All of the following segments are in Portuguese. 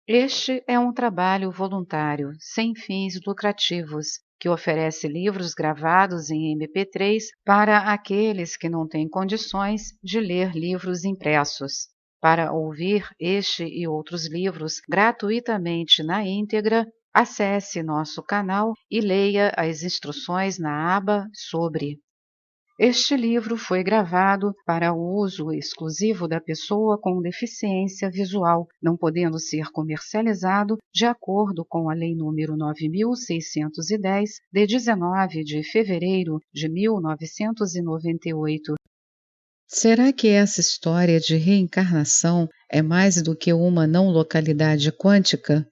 Este é um trabalho voluntário, sem fins lucrativos, que oferece livros gravados em MP3 para aqueles que não têm condições de ler livros impressos. Para ouvir este e outros livros gratuitamente na íntegra, acesse nosso canal e leia as instruções na aba Sobre. Este livro foi gravado para o uso exclusivo da pessoa com deficiência visual, não podendo ser comercializado de acordo com a Lei nº 9.610, de 19 de fevereiro de 1998. Será que essa história de reencarnação é mais do que uma não localidade quântica?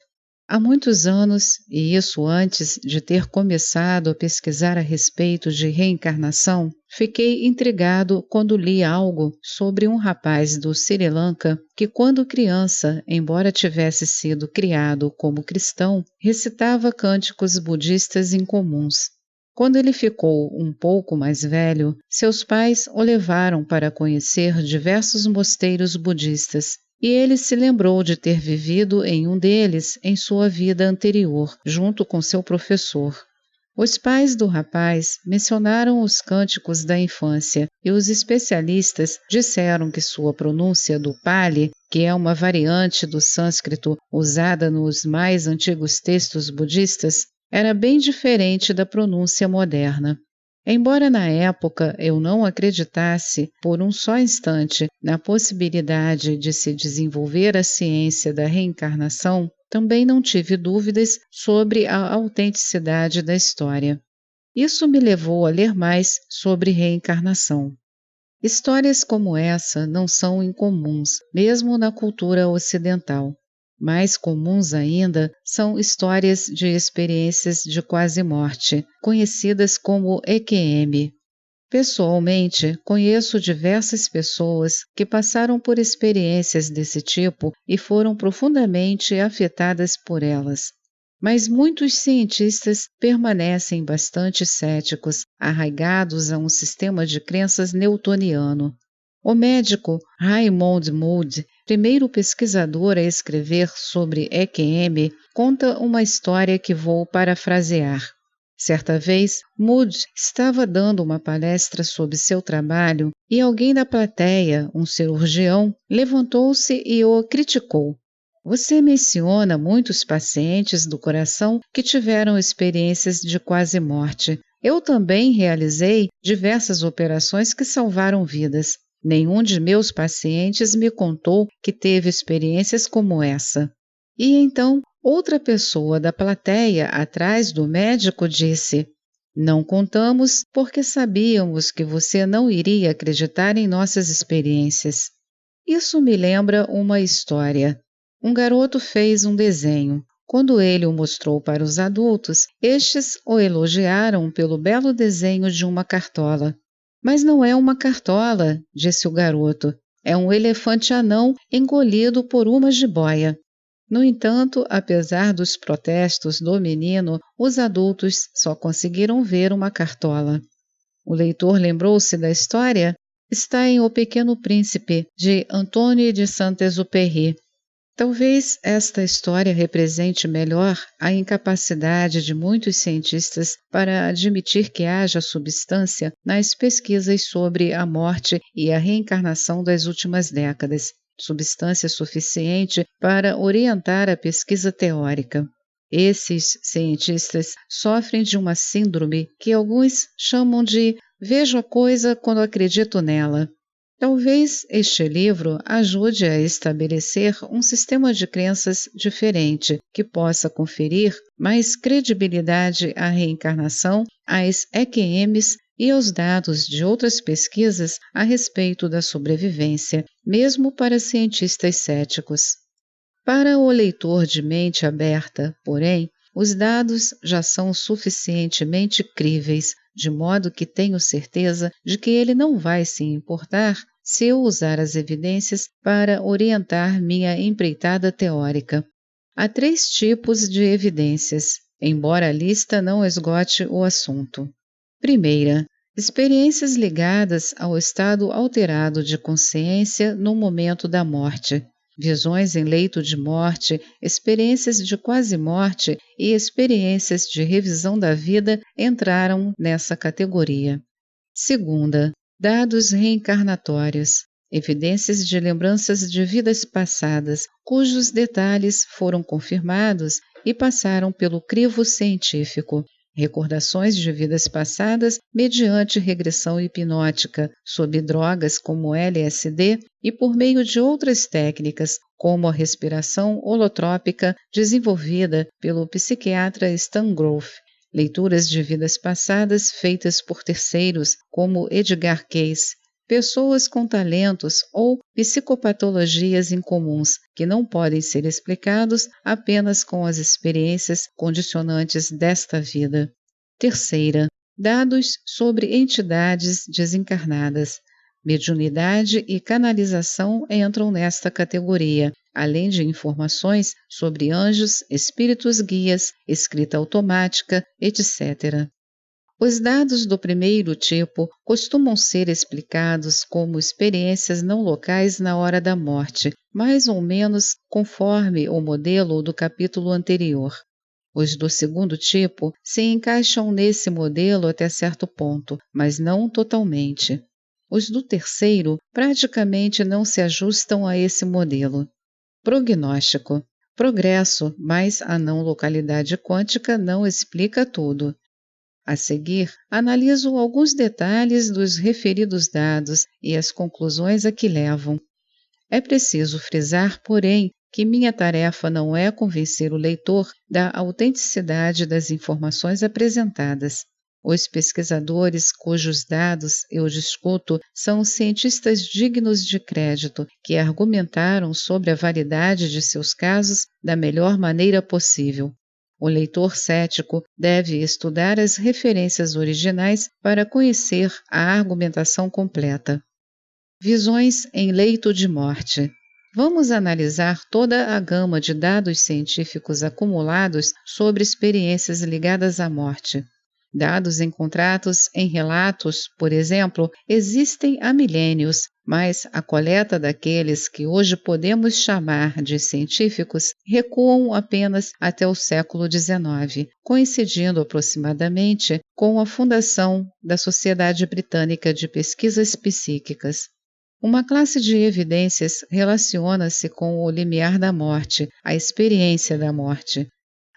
Há muitos anos, e isso antes de ter começado a pesquisar a respeito de reencarnação, fiquei intrigado quando li algo sobre um rapaz do Sri Lanka que, quando criança, embora tivesse sido criado como cristão, recitava cânticos budistas incomuns. Quando ele ficou um pouco mais velho, seus pais o levaram para conhecer diversos mosteiros budistas. E ele se lembrou de ter vivido em um deles em sua vida anterior, junto com seu professor. Os pais do rapaz mencionaram os cânticos da infância e os especialistas disseram que sua pronúncia do Pali, que é uma variante do sânscrito usada nos mais antigos textos budistas, era bem diferente da pronúncia moderna. Embora na época eu não acreditasse por um só instante na possibilidade de se desenvolver a ciência da reencarnação, também não tive dúvidas sobre a autenticidade da história. Isso me levou a ler mais sobre reencarnação. Histórias como essa não são incomuns, mesmo na cultura ocidental. Mais comuns ainda são histórias de experiências de quase morte, conhecidas como EQM. Pessoalmente, conheço diversas pessoas que passaram por experiências desse tipo e foram profundamente afetadas por elas. Mas muitos cientistas permanecem bastante céticos, arraigados a um sistema de crenças newtoniano. O médico Raymond Moody, primeiro pesquisador a escrever sobre EQM, conta uma história que vou parafrasear. Certa vez, Moody estava dando uma palestra sobre seu trabalho e alguém da plateia, um cirurgião, levantou-se e o criticou. Você menciona muitos pacientes do coração que tiveram experiências de quase morte. Eu também realizei diversas operações que salvaram vidas. Nenhum de meus pacientes me contou que teve experiências como essa. E então, outra pessoa da plateia atrás do médico disse: não contamos porque sabíamos que você não iria acreditar em nossas experiências. Isso me lembra uma história. Um garoto fez um desenho. Quando ele o mostrou para os adultos, estes o elogiaram pelo belo desenho de uma cartola. Mas não é uma cartola, disse o garoto. É um elefante anão engolido por uma jiboia. No entanto, apesar dos protestos do menino, os adultos só conseguiram ver uma cartola. O leitor lembrou-se da história? Está em O Pequeno Príncipe, de Antoine de Saint-Exupéry. Talvez esta história represente melhor a incapacidade de muitos cientistas para admitir que haja substância nas pesquisas sobre a morte e a reencarnação das últimas décadas, substância suficiente para orientar a pesquisa teórica. Esses cientistas sofrem de uma síndrome que alguns chamam de "vejo a coisa quando acredito nela". Talvez este livro ajude a estabelecer um sistema de crenças diferente, que possa conferir mais credibilidade à reencarnação, às EQMs e aos dados de outras pesquisas a respeito da sobrevivência, mesmo para cientistas céticos. Para o leitor de mente aberta, porém, os dados já são suficientemente críveis, de modo que tenho certeza de que ele não vai se importar se eu usar as evidências para orientar minha empreitada teórica. Há 3 tipos de evidências, embora a lista não esgote o assunto. Primeira, experiências ligadas ao estado alterado de consciência no momento da morte. Visões em leito de morte, experiências de quase-morte e experiências de revisão da vida entraram nessa categoria. Segunda, dados reencarnatórios. Evidências de lembranças de vidas passadas, cujos detalhes foram confirmados e passaram pelo crivo científico. Recordações de vidas passadas mediante regressão hipnótica, sob drogas como LSD e por meio de outras técnicas, como a respiração holotrópica desenvolvida pelo psiquiatra Stan Grof. Leituras de vidas passadas feitas por terceiros, como Edgar Cayce. Pessoas com talentos ou psicopatologias incomuns que não podem ser explicados apenas com as experiências condicionantes desta vida. Terceira, dados sobre entidades desencarnadas. Mediunidade e canalização entram nesta categoria, além de informações sobre anjos, espíritos guias, escrita automática, etc. Os dados do primeiro tipo costumam ser explicados como experiências não locais na hora da morte, mais ou menos conforme o modelo do capítulo anterior. Os do segundo tipo se encaixam nesse modelo até certo ponto, mas não totalmente. Os do terceiro praticamente não se ajustam a esse modelo. Prognóstico. Progresso, mas a não localidade quântica não explica tudo. A seguir, analiso alguns detalhes dos referidos dados e as conclusões a que levam. É preciso frisar, porém, que minha tarefa não é convencer o leitor da autenticidade das informações apresentadas. Os pesquisadores cujos dados eu discuto são cientistas dignos de crédito que argumentaram sobre a validade de seus casos da melhor maneira possível. O leitor cético deve estudar as referências originais para conhecer a argumentação completa. Visões em leito de morte. Vamos analisar toda a gama de dados científicos acumulados sobre experiências ligadas à morte. Dados encontrados em relatos, por exemplo, existem há milênios, mas a coleta daqueles que hoje podemos chamar de científicos recuam apenas até o século XIX, coincidindo aproximadamente com a fundação da Sociedade Britânica de Pesquisas Psíquicas. Uma classe de evidências relaciona-se com o limiar da morte, a experiência da morte.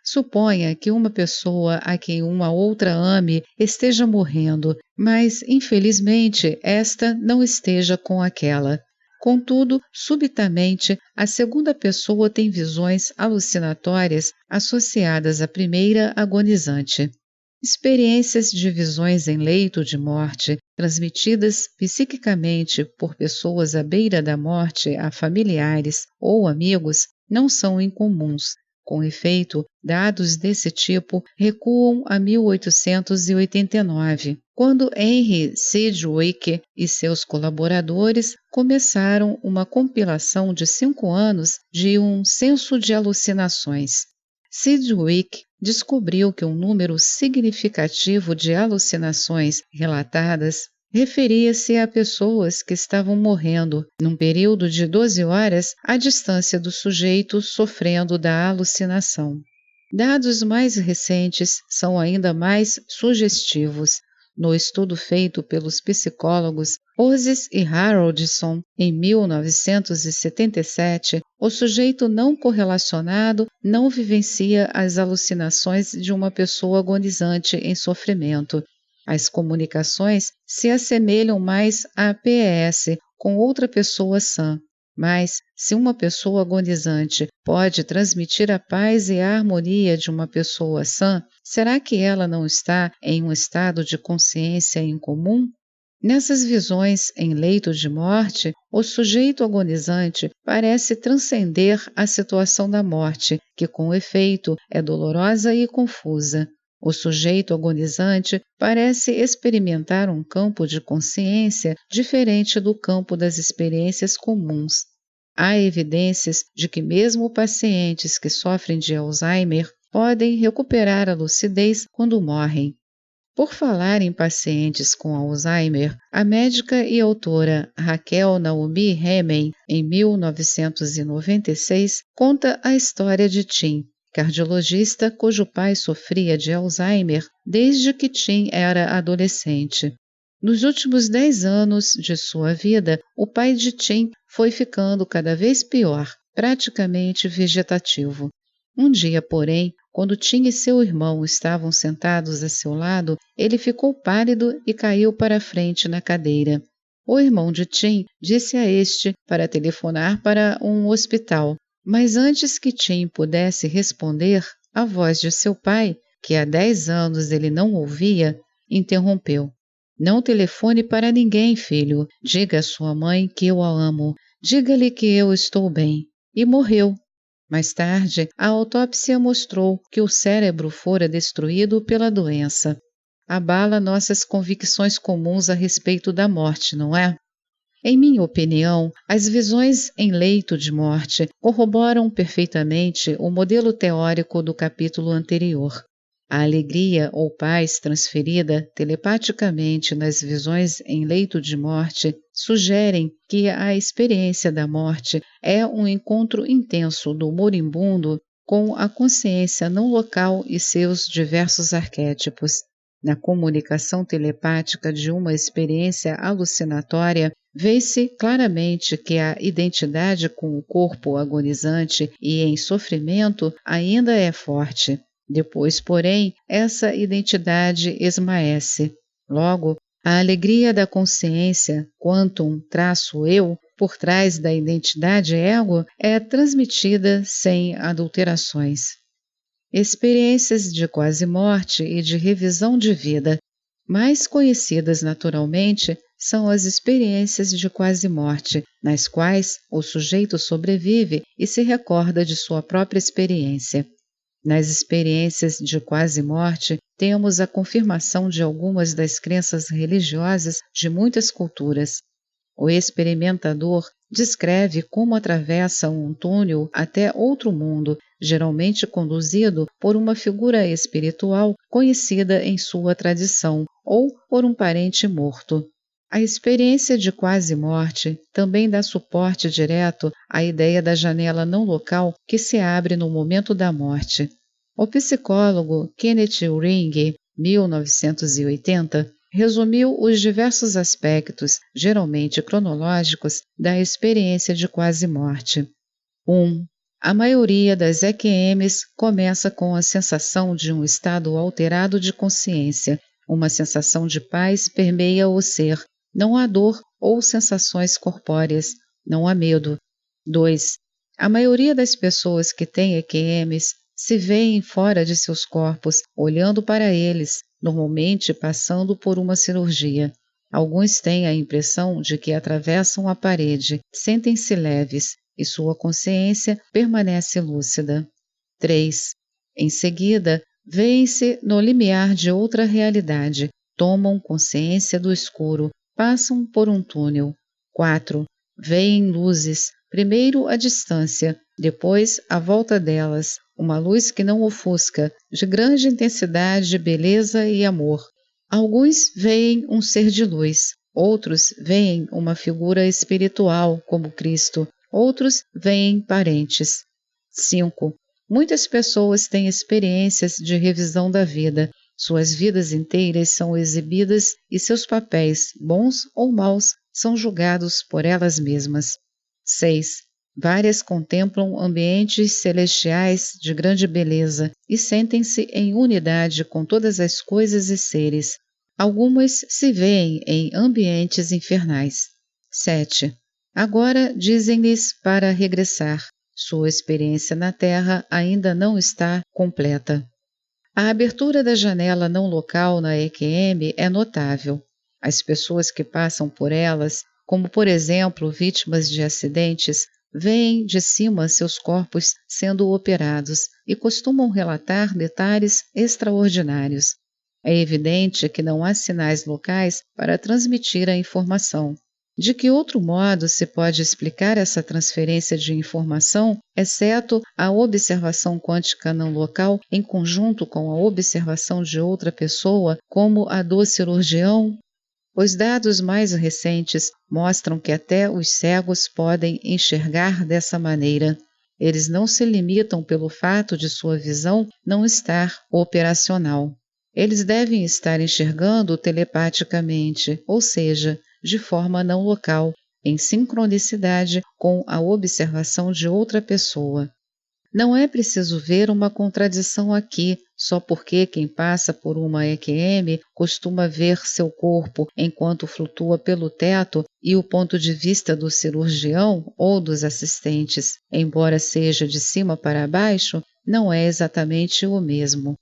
Suponha que uma pessoa a quem uma outra ame esteja morrendo, mas, infelizmente, esta não esteja com aquela. Contudo, subitamente, a segunda pessoa tem visões alucinatórias associadas à primeira agonizante. Experiências de visões em leito de morte, transmitidas psiquicamente por pessoas à beira da morte a familiares ou amigos, não são incomuns. Com efeito, dados desse tipo recuam a 1889, quando Henry Sidgwick e seus colaboradores começaram uma compilação de 5 anos de um censo de alucinações. Sidgwick descobriu que um número significativo de alucinações relatadas referia-se a pessoas que estavam morrendo num período de 12 horas à distância do sujeito sofrendo da alucinação. Dados mais recentes são ainda mais sugestivos. No estudo feito pelos psicólogos Ozis e Haroldson em 1977, o sujeito não correlacionado não vivencia as alucinações de uma pessoa agonizante em sofrimento. As comunicações se assemelham mais à PES com outra pessoa sã. Mas, se uma pessoa agonizante pode transmitir a paz e a harmonia de uma pessoa sã, será que ela não está em um estado de consciência incomum? Nessas visões em leito de morte, o sujeito agonizante parece transcender a situação da morte, que com efeito é dolorosa e confusa. O sujeito agonizante parece experimentar um campo de consciência diferente do campo das experiências comuns. Há evidências de que mesmo pacientes que sofrem de Alzheimer podem recuperar a lucidez quando morrem. Por falar em pacientes com Alzheimer, a médica e autora Raquel Naomi Remen, em 1996, conta a história de Tim, cardiologista cujo pai sofria de Alzheimer desde que Tim era adolescente. Nos últimos 10 anos de sua vida, o pai de Tim foi ficando cada vez pior, praticamente vegetativo. Um dia, porém, quando Tim e seu irmão estavam sentados a seu lado, ele ficou pálido e caiu para a frente na cadeira. O irmão de Tim disse a este para telefonar para um hospital, mas antes que Tim pudesse responder, a voz de seu pai, que há 10 anos ele não ouvia, interrompeu. Não telefone para ninguém, filho. Diga à sua mãe que eu a amo. Diga-lhe que eu estou bem. E morreu. Mais tarde, a autópsia mostrou que o cérebro fora destruído pela doença. Abala nossas convicções comuns a respeito da morte, não é? Em minha opinião, as visões em leito de morte corroboram perfeitamente o modelo teórico do capítulo anterior. A alegria ou paz transferida telepaticamente nas visões em leito de morte sugerem que a experiência da morte é um encontro intenso do moribundo com a consciência não local e seus diversos arquétipos. Na comunicação telepática de uma experiência alucinatória, vê-se claramente que a identidade com o corpo agonizante e em sofrimento ainda é forte. Depois, porém, essa identidade esmaece. Logo, a alegria da consciência, quantum-eu, por trás da identidade ego, é transmitida sem adulterações. Experiências de quase-morte e de revisão de vida, mais conhecidas naturalmente, são as experiências de quase-morte, nas quais o sujeito sobrevive e se recorda de sua própria experiência. Nas experiências de quase-morte, temos a confirmação de algumas das crenças religiosas de muitas culturas. O experimentador descreve como atravessa um túnel até outro mundo, geralmente conduzido por uma figura espiritual conhecida em sua tradição ou por um parente morto. A experiência de quase-morte também dá suporte direto à ideia da janela não local que se abre no momento da morte. O psicólogo Kenneth Ring, 1980, resumiu os diversos aspectos, geralmente cronológicos, da experiência de quase-morte. 1. A maioria das EQMs começa com a sensação de um estado alterado de consciência. Uma sensação de paz permeia o ser. Não há dor ou sensações corpóreas. Não há medo. 2. A maioria das pessoas que têm EQMs se veem fora de seus corpos, olhando para eles, normalmente passando por uma cirurgia. Alguns têm a impressão de que atravessam a parede, sentem-se leves e sua consciência permanece lúcida. 3. Em seguida, veem-se no limiar de outra realidade, tomam consciência do escuro, passam por um túnel. 4. Veem luzes, primeiro à distância, depois à volta delas, uma luz que não ofusca, de grande intensidade, beleza e amor. Alguns veem um ser de luz, outros veem uma figura espiritual, como Cristo, outros veem parentes. 5. Muitas pessoas têm experiências de revisão da vida. Suas vidas inteiras são exibidas e seus papéis, bons ou maus, são julgados por elas mesmas. 6. Várias contemplam ambientes celestiais de grande beleza e sentem-se em unidade com todas as coisas e seres. Algumas se veem em ambientes infernais. 7. Agora dizem-lhes para regressar. Sua experiência na Terra ainda não está completa. A abertura da janela não local na EQM é notável. As pessoas que passam por elas, como por exemplo vítimas de acidentes, veem de cima seus corpos sendo operados e costumam relatar detalhes extraordinários. É evidente que não há sinais locais para transmitir a informação. De que outro modo se pode explicar essa transferência de informação, exceto a observação quântica não local em conjunto com a observação de outra pessoa, como a do cirurgião? Os dados mais recentes mostram que até os cegos podem enxergar dessa maneira. Eles não se limitam pelo fato de sua visão não estar operacional. Eles devem estar enxergando telepaticamente, ou seja, de forma não local, em sincronicidade com a observação de outra pessoa. Não é preciso ver uma contradição aqui, só porque quem passa por uma EQM costuma ver seu corpo enquanto flutua pelo teto e o ponto de vista do cirurgião ou dos assistentes, embora seja de cima para baixo, não é exatamente o mesmo.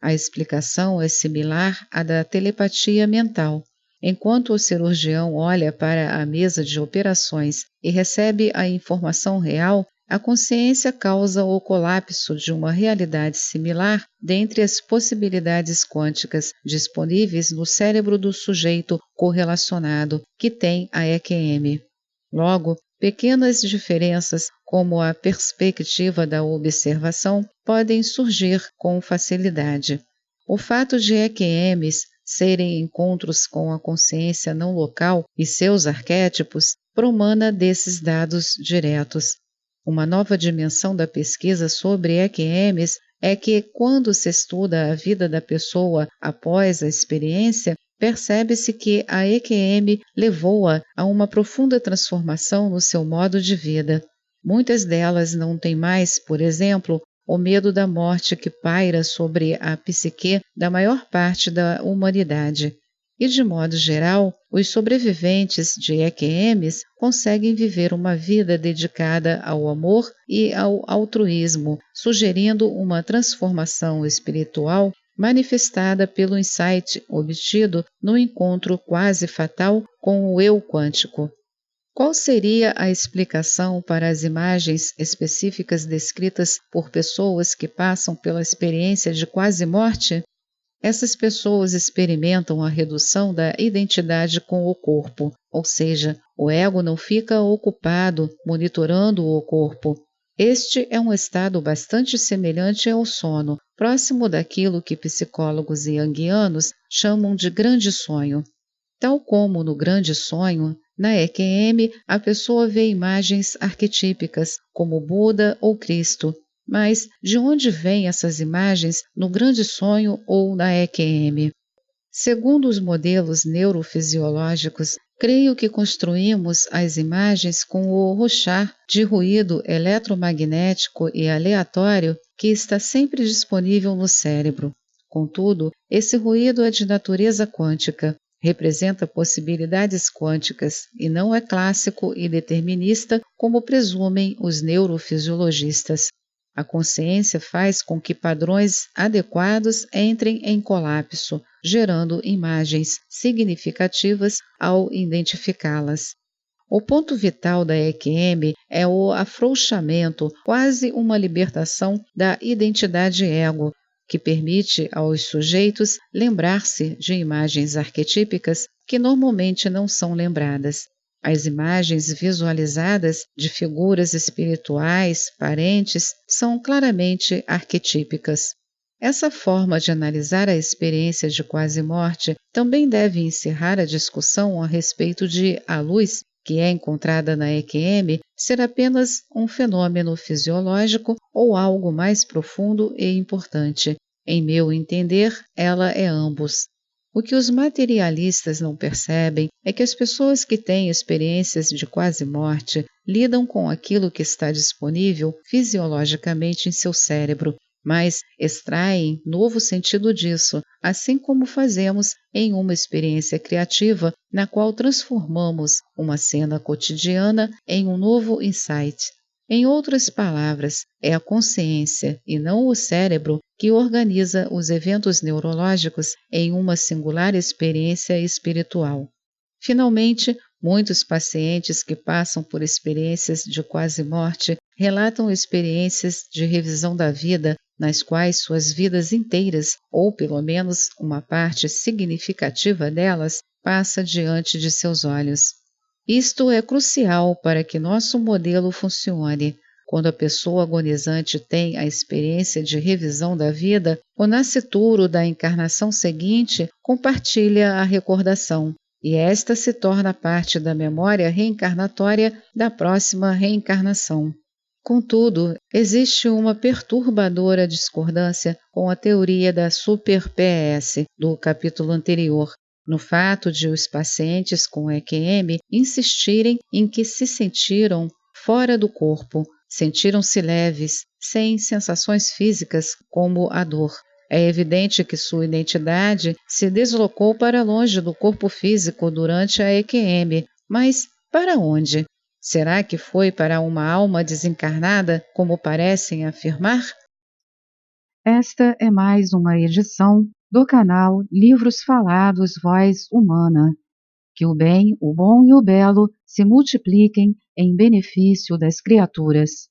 A explicação é similar à da telepatia mental. Enquanto o cirurgião olha para a mesa de operações e recebe a informação real, a consciência causa o colapso de uma realidade similar dentre as possibilidades quânticas disponíveis no cérebro do sujeito correlacionado que tem a EQM. Logo, pequenas diferenças, como a perspectiva da observação, podem surgir com facilidade. O fato de EQMs serem encontros com a consciência não local e seus arquétipos promana desses dados diretos. Uma nova dimensão da pesquisa sobre EQMs é que, quando se estuda a vida da pessoa após a experiência, percebe-se que a EQM levou-a a uma profunda transformação no seu modo de vida. Muitas delas não têm mais, por exemplo, o medo da morte que paira sobre a psique da maior parte da humanidade. E, de modo geral, os sobreviventes de EQMs conseguem viver uma vida dedicada ao amor e ao altruísmo, sugerindo uma transformação espiritual manifestada pelo insight obtido no encontro quase fatal com o eu quântico. Qual seria a explicação para as imagens específicas descritas por pessoas que passam pela experiência de quase morte? Essas pessoas experimentam a redução da identidade com o corpo, ou seja, o ego não fica ocupado monitorando o corpo. Este é um estado bastante semelhante ao sono, próximo daquilo que psicólogos junguianos chamam de grande sonho. Tal como no grande sonho, na EQM a pessoa vê imagens arquetípicas, como Buda ou Cristo. Mas de onde vêm essas imagens no grande sonho ou na EQM? Segundo os modelos neurofisiológicos, creio que construímos as imagens com o ruxar de ruído eletromagnético e aleatório que está sempre disponível no cérebro. Contudo, esse ruído é de natureza quântica, representa possibilidades quânticas e não é clássico e determinista como presumem os neurofisiologistas. A consciência faz com que padrões adequados entrem em colapso, gerando imagens significativas ao identificá-las. O ponto vital da EQM é o afrouxamento, quase uma libertação da identidade ego, que permite aos sujeitos lembrar-se de imagens arquetípicas que normalmente não são lembradas. As imagens visualizadas de figuras espirituais, parentes, são claramente arquetípicas. Essa forma de analisar a experiência de quase-morte também deve encerrar a discussão a respeito de a luz, que é encontrada na EQM, ser apenas um fenômeno fisiológico ou algo mais profundo e importante. Em meu entender, ela é ambos. O que os materialistas não percebem é que as pessoas que têm experiências de quase-morte lidam com aquilo que está disponível fisiologicamente em seu cérebro, mas extraem novo sentido disso, assim como fazemos em uma experiência criativa na qual transformamos uma cena cotidiana em um novo insight. Em outras palavras, é a consciência e não o cérebro que organiza os eventos neurológicos em uma singular experiência espiritual. Finalmente, muitos pacientes que passam por experiências de quase-morte relatam experiências de revisão da vida nas quais suas vidas inteiras, ou pelo menos uma parte significativa delas, passa diante de seus olhos. Isto é crucial para que nosso modelo funcione. Quando a pessoa agonizante tem a experiência de revisão da vida, o nascituro da encarnação seguinte compartilha a recordação, e esta se torna parte da memória reencarnatória da próxima reencarnação. Contudo, existe uma perturbadora discordância com a teoria da super-PS do capítulo anterior, no fato de os pacientes com EQM insistirem em que se sentiram fora do corpo, sentiram-se leves, sem sensações físicas como a dor. É evidente que sua identidade se deslocou para longe do corpo físico durante a EQM, mas para onde? Será que foi para uma alma desencarnada, como parecem afirmar? Esta é mais uma edição do canal Livros Falados Voz Humana. Que o bem, o bom e o belo se multipliquem em benefício das criaturas.